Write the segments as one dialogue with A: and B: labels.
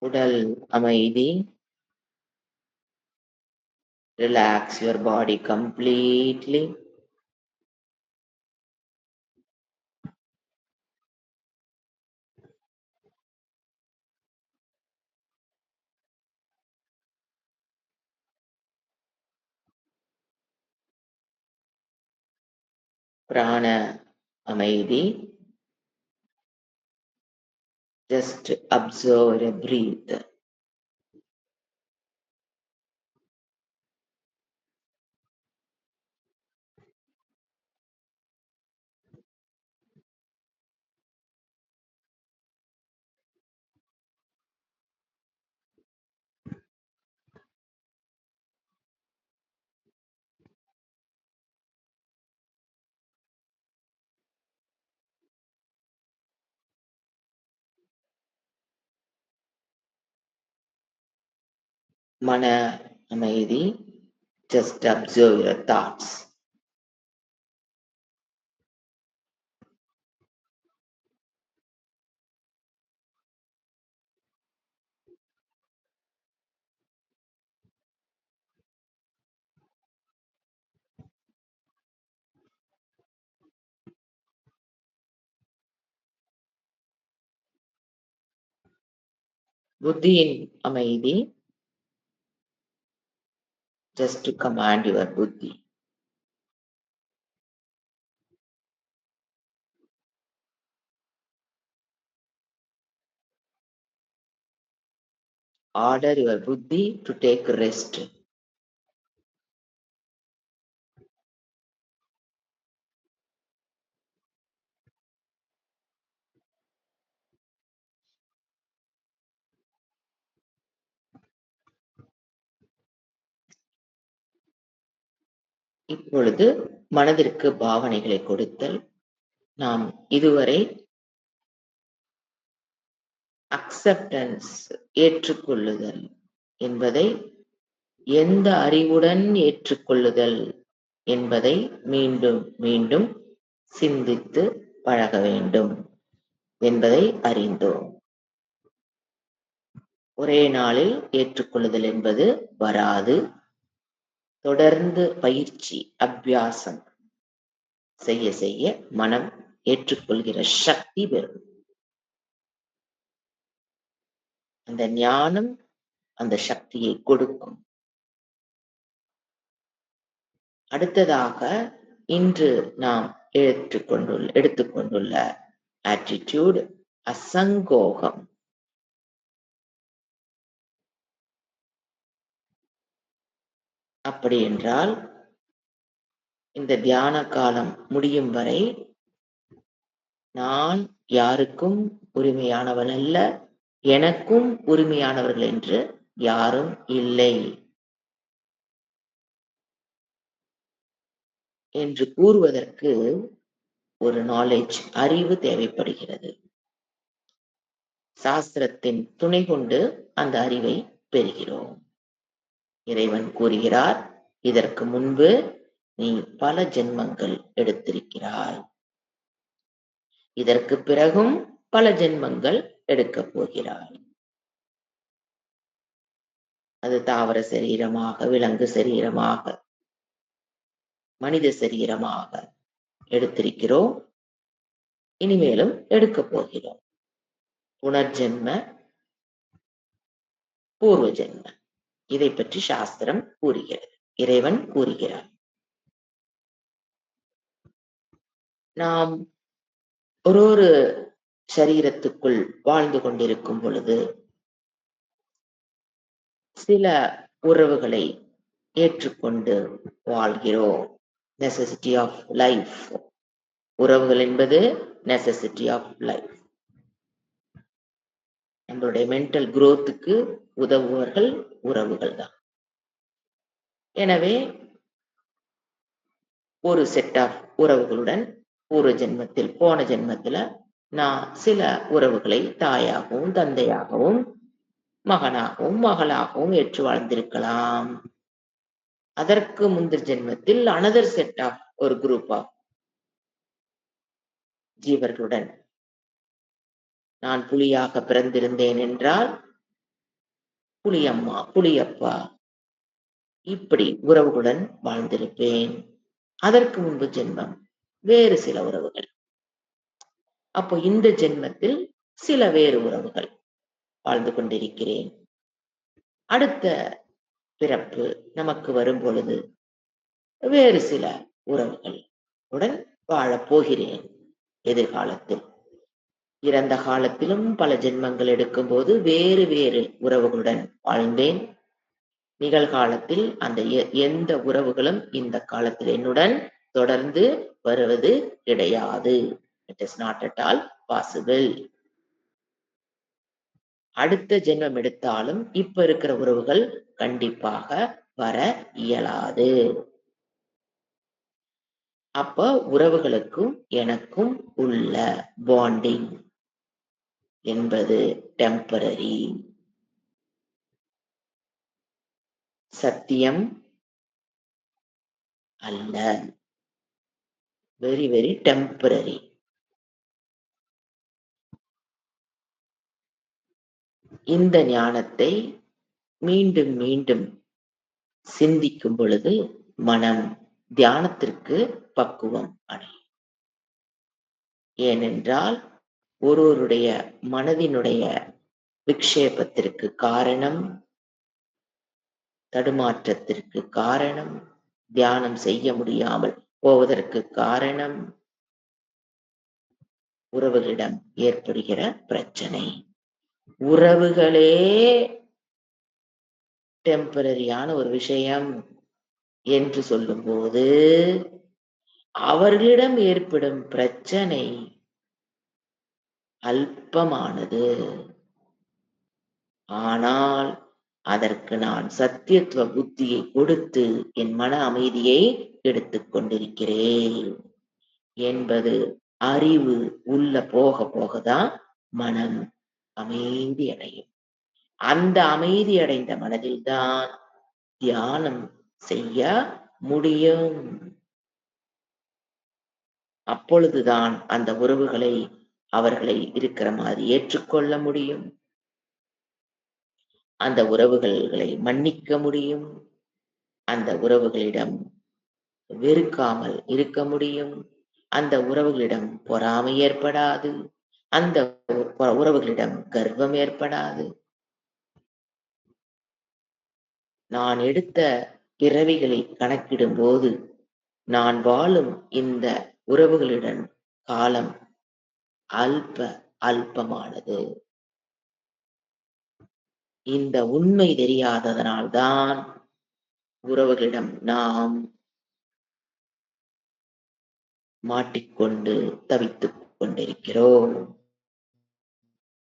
A: உடல் அமைதி. Relax your body completely. பிராண அமைதி. Just observe and breathe. மன அமைதி. Just observe your thoughts. புத்தியின் அமைதி. Just to command your buddhi. Order your buddhi to take rest. இப்பொழுது மனதிற்கு பாவனைகளை கொடுத்தல். நாம் இதுவரை அக்செப்டன்ஸ் ஏற்றுக்கொள்ளுதல் என்பதை எந்த அறிவுடன் ஏற்றுக்கொள்ளுதல் என்பதை மீண்டும் மீண்டும் சிந்தித்து பழக வேண்டும் என்பதை அறிந்தோம். ஒரே நாளில் ஏற்றுக்கொள்ளுதல் என்பது வராது. தொடர்ந்து பயிற்சி அபியாசம் செய்ய செய்ய மனம் ஏற்றுக்கொள்கிற சக்தி பெறும். அந்த ஞானம் அந்த சக்தியை கொடுக்கும். அடுத்ததாக இன்று நாம் எடுத்துக்கொண்டுள்ள ஆட்டிடியூட் அசங்கோகம். அப்படி என்றால் இந்த தியான காலம் முடியும் வரை நான் யாருக்கும் உரிமையானவன் அல்ல, எனக்கும் உரிமையானவர்கள் என்று யாரும் இல்லை என்று கூறுவதற்கு ஒரு நாலேஜ், அறிவு தேவைப்படுகிறது. சாஸ்திரத்தின் துணை கொண்டு அந்த அறிவை பெறுகிறோம். இறைவன் கூறுகிறார், இதற்கு முன்பு நீ பல ஜென்மங்கள் எடுத்திருக்கிறாய், இதற்கு பிறகும் பல ஜென்மங்கள் எடுக்கப் போகிறாய். அது தாவர சரீரமாக, விலங்கு சரீரமாக, மனித சரீரமாக எடுத்திருக்கிறோம், இனிமேலும் எடுக்கப் போகிறோம். புனர்ஜென்ம, பூர்வ ஜென்ம, இதை பற்றி சாஸ்திரம் கூறுகிறது, இறைவன் கூறுகிறார். நாம் ஒரு சரீரத்துக்குள் வாழ்ந்து கொண்டிருக்கும் பொழுது சில உறவுகளை ஏற்றுக்கொண்டு வாழ்கிறோம். Necessity of life. உறவுகள் என்பது நெசசிட்டி ஆஃப் லைஃப். நம்மளுடைய மென்டல் குரோத்துக்கு உதவுவர்கள் உறவுகள் தான். எனவே ஒரு செட் ஆஃப் உறவுகளுடன் பூர்வ ஜென்மத்தில், போன ஜென்மத்துல நான் சில உறவுகளை தாயாகவும் தந்தையாகவும் மகனாகவும் மகளாகவும் ஏற்று வாழ்ந்திருக்கலாம். அதற்கு முந்திர ஜென்மத்தில் அனதர் செட் ஆஃப் ஒரு குரூப் ஆஃப் ஜீவர்களுடன் நான் புலியாக பிறந்திருந்தேன் என்றால் புளியம்மா, புளியப்பா இப்படி உறவுகளுடன் வாழ்ந்திருப்பேன். அதற்கு முன்பு ஜென்மம் வேறு சில உறவுகள். அப்போ இந்த ஜென்மத்தில் சில வேறு உறவுகள் வாழ்ந்து கொண்டிருக்கிறேன். அடுத்த பிறப்பு நமக்கு வரும்பொழுது வேறு சில உறவுகள் உடன் வாழப் போகிறேன் எதிர்காலத்தில். இறந்த காலத்திலும் பல ஜென்மங்கள் எடுக்கும்போது வேறு வேறு உறவுகளுடன் வாழ்ந்தேன். நிகழ்காலத்தில் அந்த எந்த உறவுகளும் இந்த காலத்தில் என்னுடன் தொடர்ந்து வருவது கிடையாது. It is not at all possible. அடுத்த ஜென்மம் எடுத்தாலும் இப்ப இருக்கிற உறவுகள் கண்டிப்பாக வர இயலாது. அப்ப உறவுகளுக்கும் எனக்கும் உள்ள பாண்டிங் என்பது டெம்பரரி. சத்தியம் அல்ல. Very very temporary. இந்த ஞானத்தை மீண்டும் மீண்டும் சிந்திக்கும் பொழுது மனம் தியானத்திற்கு பக்குவம் அடையும். ஏனென்றால் ஒருவருடைய மனதினுடைய விக்ஷேபத்திற்கு காரணம், தடுமாற்றத்திற்கு காரணம், தியானம் செய்ய முடியாமல் போவதற்கு காரணம் உறவுகளிடம் ஏற்படுகிற பிரச்சனை. உறவுகளே டெம்பரரியான ஒரு விஷயம் என்று சொல்லும்போது அவர்களிடம் ஏற்படும் பிரச்சனை அல்பமானது. ஆனால் அதற்கு நான் சத்தியத்துவ புத்தியை கொடுத்து என் மன அமைதியை எடுத்துக் கொண்டிருக்கிறேன் என்பது அறிவு உள்ள போக போகதான் மனம் அமைதி அடையும். அந்த அமைதி அடைந்த மனதில்தான் தியானம் செய்ய முடியும். அப்பொழுதுதான் அந்த உறவுகளை அவர்களை இருக்கிற மாதிரி ஏற்றுக்கொள்ள முடியும். அந்த உறவுகளை மன்னிக்க முடியும். அந்த உறவுகளிடம் வெறுக்காமல் இருக்க முடியும். அந்த உறவுகளிடம் பொறாமை ஏற்படாது. அந்த உறவுகளிடம் கர்வம் ஏற்படாது. நான் எடுத்த பிறவிகளை கணக்கிடும்போது நான் வாழும் இந்த உறவுகளுடன் காலம் அல்பமானது. இந்த உண்மை தெரியாததனால்தான் உறவுகளிடம் நாம் மாட்டிக்கொண்டு தவித்துக் கொண்டிருக்கிறோம்.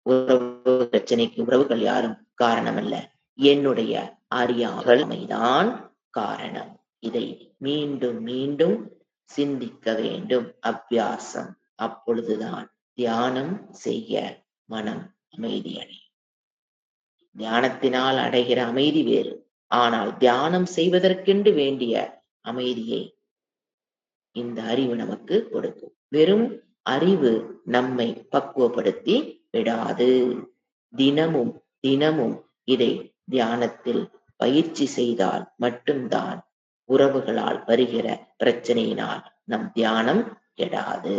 A: உறவு பிரச்சனைக்கு உறவுகள் யாரும் காரணமல்ல. என்னுடைய அறியாமைதான் காரணம். இதை மீண்டும் மீண்டும் சிந்திக்க வேண்டும். அபியாசம். அப்பொழுதுதான் தியானம் செய்ய மனம் அமைதியடையும். தியானத்தினால் அடைகிற அமைதி வேறு. ஆனால் தியானம் செய்வதற்கென்று வேண்டிய அமைதியை இந்த அறிவு நமக்கு கொடுக்கும். வெறும் அறிவு நம்மை பக்குவப்படுத்தி விடாது. தினமும் தினமும் இதை தியானத்தில் பயிற்சி செய்தால் மட்டும்தான் உறவுகளால் வருகிற பிரச்சனையினால் நம் தியானம் கெடாது.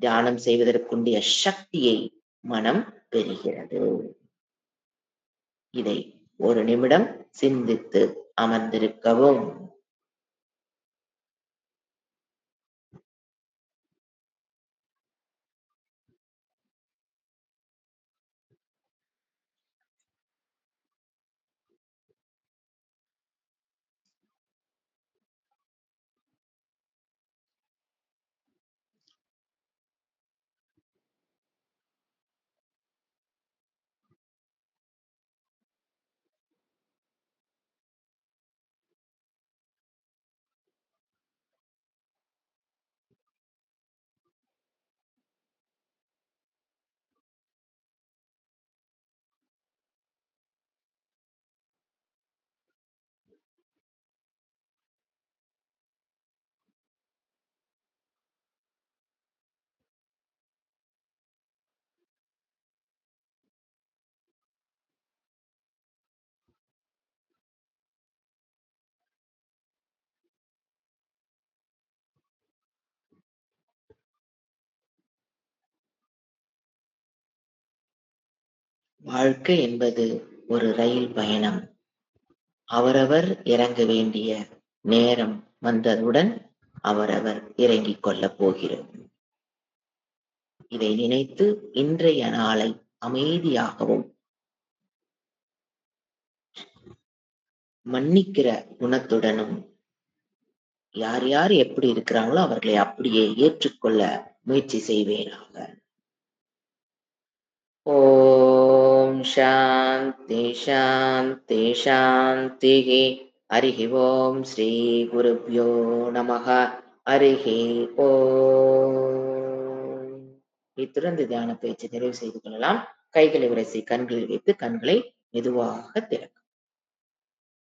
A: தியானம் செய்வதற்குண்டிய சக்தியை மனம் பெறுகிறது. இதை ஒரு நிமிடம் சிந்தித்து அமர்ந்திருக்கவும். வாழ்க்கை என்பது ஒரு ரயில் பயணம். அவரவர் இறங்க வேண்டிய நேரம் வந்ததுடன் அவரவர் இறங்கிக் கொள்ளப் போகிறோம். இதை நினைத்து இன்றைய நாளை அமைதியாகவும் மன்னிக்கிற குணத்துடனும் யார் யார் எப்படி இருக்கிறாங்களோ அவர்களை அப்படியே ஏற்றுக்கொள்ள முயற்சி செய்வேனாக. ஓம் சாந்தி சாந்தி சாந்திஹி. ஹரிஹி ஓம் ஸ்ரீ குருப்யோ நமஹ. ஹரிஹி ஓம். இத்துடன் இந்த தியான பேச்சு நிறைவு செய்து கொள்ளலாம். கைகளை உரசி கண்களில் வைத்து கண்களை மெதுவாக திறக்கும்.